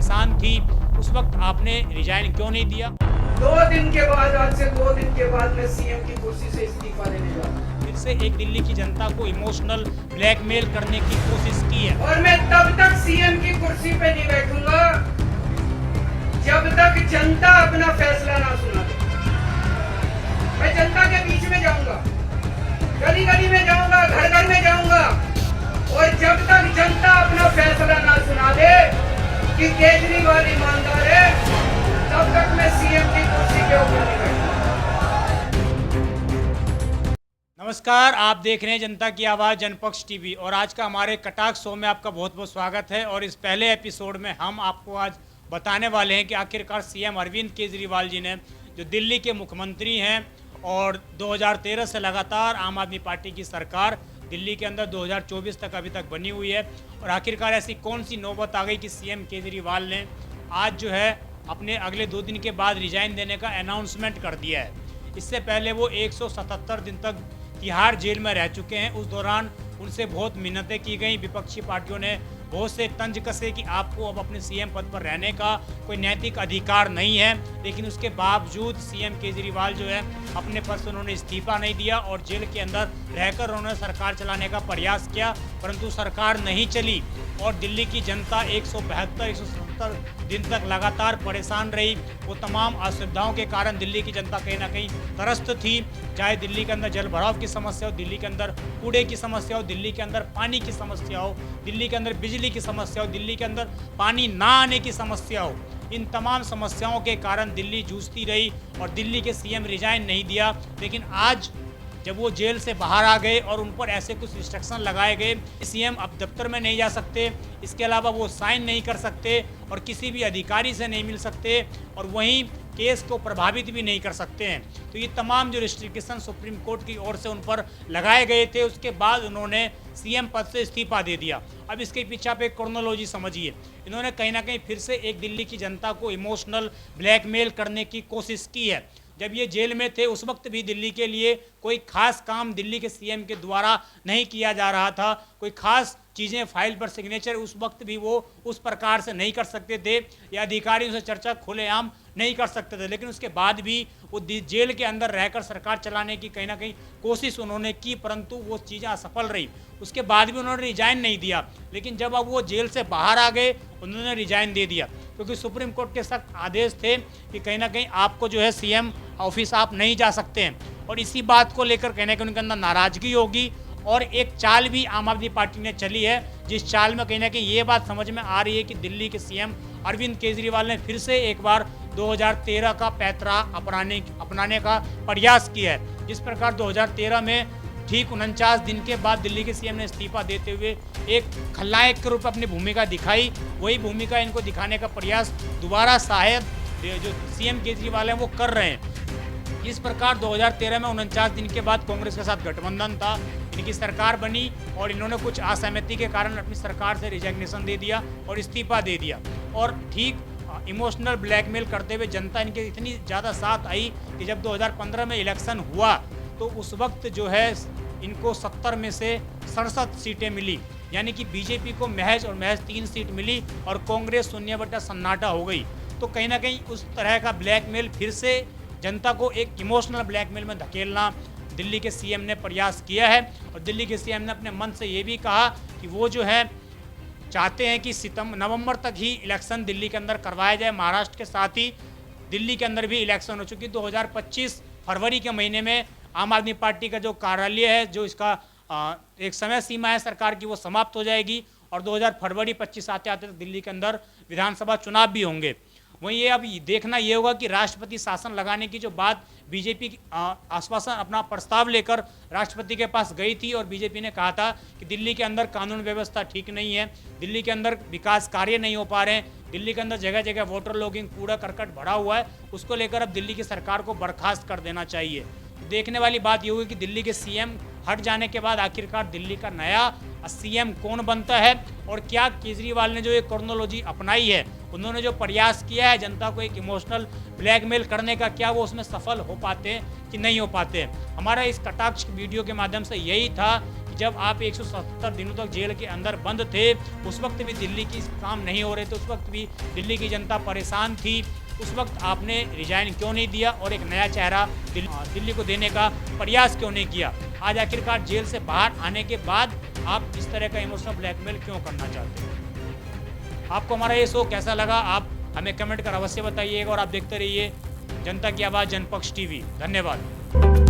परेशान थी, उस वक्त आपने रिजाइन क्यों नहीं दिया? 2 दिन के बाद, आज से 2 दिन के बाद मैं सीएम की कुर्सी से इस्तीफा देने जा रहा हूं। फिर से एक दिल्ली की जनता को इमोशनल ब्लैकमेल करने की कोशिश की है। और मैं तब तक सीएम की कुर्सी पे नहीं बैठूंगा जब तक जनता अपना फैसला ना सुना दे। मैं जनता के बीच में जाऊंगा, गली गली में जाऊंगा, घर घर में जाऊंगा, और जब तक जनता अपना फैसला ना सुना दे कि केजरीवाल ईमानदार है, तब तक मैं सीएम की कुर्सी के ऊपर नहीं बैठूंगा। नमस्कार, आप देख रहे हैं जनता की आवाज़ जनपक्ष टीवी और आज का हमारे कटाक्ष शो में आपका बहुत बहुत स्वागत है। और इस पहले एपिसोड में हम आपको आज बताने वाले हैं कि आखिरकार सीएम अरविंद केजरीवाल जी ने, जो दिल्ली के मुख्यमंत्री हैं और 2013 से लगातार आम आदमी पार्टी की सरकार दिल्ली के अंदर 2024 तक अभी तक बनी हुई है, और आखिरकार ऐसी कौन सी नौबत आ गई कि सीएम केजरीवाल ने आज जो है अपने अगले 2 दिन के बाद रिजाइन देने का अनाउंसमेंट कर दिया है। इससे पहले वो 177 दिन तक तिहाड़ जेल में रह चुके हैं। उस दौरान उनसे बहुत मिन्नतें की गई, विपक्षी पार्टियों ने बहुत से तंज कसे कि आपको अब अपने सीएम पद पर रहने का कोई नैतिक अधिकार नहीं है, लेकिन उसके बावजूद सीएम केजरीवाल जो है अपने पद से उन्होंने इस्तीफा नहीं दिया और जेल के अंदर रहकर उन्होंने सरकार चलाने का प्रयास किया, परंतु सरकार नहीं चली और दिल्ली की जनता 172-170 दिन तक लगातार परेशान रही। वो तमाम असुविधाओं के कारण दिल्ली की जनता कहीं ना कहीं त्रस्त थी, चाहे दिल्ली के अंदर जल भराव की समस्या हो, दिल्ली के अंदर कूड़े की समस्या हो, दिल्ली के अंदर पानी की समस्या हो, दिल्ली के अंदर बिजली की समस्या हो, दिल्ली के अंदर पानी ना आने की समस्या हो। इन तमाम समस्याओं के कारण दिल्ली जूझती रही और दिल्ली के सीएम रिजाइन नहीं दिया। लेकिन आज जब वो जेल से बाहर आ गए और उन पर ऐसे कुछ रिस्ट्रिक्शन लगाए गए, सीएम अब दफ्तर में नहीं जा सकते, इसके अलावा वो साइन नहीं कर सकते और किसी भी अधिकारी से नहीं मिल सकते, और वहीं केस को प्रभावित भी नहीं कर सकते हैं। तो ये तमाम जो रिस्ट्रिक्शन सुप्रीम कोर्ट की ओर से उन पर लगाए गए थे, उसके बाद उन्होंने सीएम पद से इस्तीफा दे दिया। अब इसके पीछे आप एक क्रोनोलॉजी समझिए। इन्होंने कहीं ना कहीं फिर से एक दिल्ली की जनता को इमोशनल ब्लैकमेल करने की कोशिश की है। जब ये जेल में थे उस वक्त भी दिल्ली के लिए कोई खास काम दिल्ली के सीएम के द्वारा नहीं किया जा रहा था, कोई खास चीज़ें फाइल पर सिग्नेचर उस वक्त भी वो उस प्रकार से नहीं कर सकते थे या अधिकारियों से चर्चा खुलेआम नहीं कर सकते थे। लेकिन उसके बाद भी वो जेल के अंदर रहकर सरकार चलाने की कहीं ना कहीं कोशिश उन्होंने की, परंतु वो चीज़ें असफल रही। उसके बाद भी उन्होंने रिजाइन नहीं दिया, लेकिन जब अब वो जेल से बाहर आ गए उन्होंने रिजाइन दे दिया, क्योंकि सुप्रीम कोर्ट के सख्त आदेश थे कि कहीं ना कहीं आपको जो है सीएम ऑफिस आप नहीं जा सकते हैं। और इसी बात को लेकर कहीं ना कहीं उनके अंदर नाराजगी होगी और एक चाल भी आम आदमी पार्टी ने चली है, जिस चाल में कहीं ना कहीं ये बात समझ में आ रही है कि दिल्ली के सीएम अरविंद केजरीवाल ने फिर से एक बार 2013 का पैंतरा अपनाने का प्रयास किया है। जिस प्रकार 2013 में ठीक 49 दिन के बाद दिल्ली के सीएम ने इस्तीफा देते हुए एक खलनायक के रूप में अपनी भूमिका दिखाई, वही भूमिका इनको दिखाने का प्रयास दोबारा शायद जो सीएम केजरीवाल हैं वो कर रहे हैं। इस प्रकार 2013 में 49 दिन के बाद कांग्रेस के साथ गठबंधन था, इनकी सरकार बनी और इन्होंने कुछ असहमति के कारण अपनी सरकार से रिजाइनेशन दे दिया और इस्तीफा दे दिया। और ठीक इमोशनल ब्लैकमेल करते हुए जनता इनके इतनी ज़्यादा साथ आई कि जब 2015 में इलेक्शन हुआ तो उस वक्त जो है इनको 70 में से 67 सीटें मिली, यानी कि बीजेपी को महज और महज 3 सीट मिली और कांग्रेस शून्य बटा सन्नाटा हो गई। तो कहीं ना कहीं उस तरह का ब्लैकमेल फिर से जनता को एक इमोशनल ब्लैकमेल में धकेलना दिल्ली के सीएम ने प्रयास किया है। और दिल्ली के सीएम ने अपने मन से ये भी कहा कि वो जो है चाहते हैं कि नवंबर तक ही इलेक्शन दिल्ली के अंदर करवाया जाए। महाराष्ट्र के साथ ही दिल्ली के अंदर भी इलेक्शन हो चुकी, 2025 फरवरी के महीने में आम आदमी पार्टी का जो कार्यालय है, जो इसका एक समय सीमा है सरकार की, वो समाप्त हो जाएगी और 2000 फरवरी 25 आते आते तक दिल्ली के अंदर विधानसभा चुनाव भी होंगे। वहीं ये अब देखना ये होगा कि राष्ट्रपति शासन लगाने की जो बात बीजेपी आश्वासन अपना प्रस्ताव लेकर राष्ट्रपति के पास गई थी और बीजेपी ने कहा था कि दिल्ली के अंदर कानून व्यवस्था ठीक नहीं है, दिल्ली के अंदर विकास कार्य नहीं हो पा रहे हैं, दिल्ली के अंदर जगह जगह वोटर लॉगिंग कूड़ा करकट भरा हुआ है, उसको लेकर अब दिल्ली की सरकार को बर्खास्त कर देना चाहिए। देखने वाली बात ये होगी कि दिल्ली के सीएम हट जाने के बाद आखिरकार दिल्ली का नया सीएम कौन बनता है और क्या केजरीवाल ने जो एक क्रोनोलॉजी अपनाई है, उन्होंने जो प्रयास किया है जनता को एक इमोशनल ब्लैकमेल करने का, क्या वो उसमें सफल हो पाते हैं कि नहीं हो पाते हैं। हमारा इस कटाक्ष वीडियो के माध्यम से यही था कि जब आप 177 दिनों तक जेल के अंदर बंद थे, उस वक्त भी दिल्ली की काम नहीं हो रहे थे, उस वक्त भी दिल्ली की जनता परेशान थी, उस वक्त आपने रिजाइन क्यों नहीं दिया और एक नया चेहरा दिल्ली को देने का प्रयास क्यों नहीं किया? आज आखिरकार जेल से बाहर आने के बाद आप इस तरह का इमोशनल ब्लैकमेल क्यों करना चाहते हैं? आपको हमारा ये शो कैसा लगा? आप हमें कमेंट कर अवश्य बताइएगा और आप देखते रहिए जनता की आवाज़ जनपक्ष टीवी। धन्यवाद।